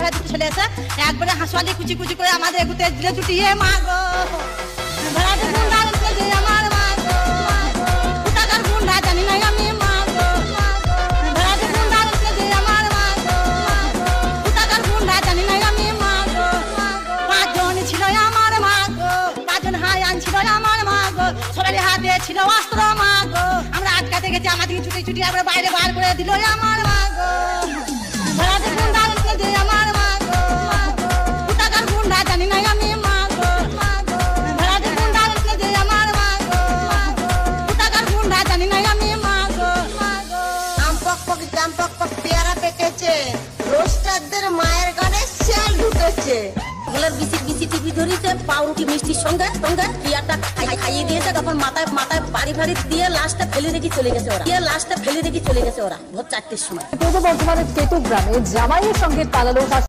ভাই দুটো ছেলে এসে একবারে হাঁসওয়ালি কুচি কুচি করে আমাদের এগুতে দিলে ছুটিয়ে মা গো ভাড়াতে গুন্ডা আনতে যে আমার মা গো টাকার গুন্ডা জানি না আমি মা গো ভাড়াতে গুন্ডা আনতে যে আমার মা গো টাকার গুন্ডা জানি না আমি মা গো পাঁচজন ছিল আমার মা গো পাঁচজন হাই আনছিল আমার মা গো সবারই হাতে ছিল অস্ত্র মা গো আমরা আটকাতে গেছি আমাদের ছুটি ছুটি আমরা বাইরে বার করে দিল আমার মা গো ভাড়াতে গুন্ডা আনতে যে আমার মা গো টাকার গুন্ডা জানি না আমি মা গো ভাড়াতে গুন্ডা আনতে যে আমার মা গো টাকার গুন্ডা জানি না আমি মা গো আম পক পক পেয়ারা পেকেছে রোস্টারদের মায়ের গানে শেল ঢুকেছে বলে বিসি বিসি টিভি ধরিতে পাউরুটি মিষ্টির সঙ্গে সঙ্গে পিয়ারটা খাইয়ে দিয়েছে তখন মাথায় মাথায় বাড়ি ফাড়ি দিয়ে লাশটা ফেলে রেখে চলে গেছে ওরা ভোর 4টের সময়। পূর্ব বর্ধমানের কেতু গ্রামে জামাইয়ের সঙ্গে পালালো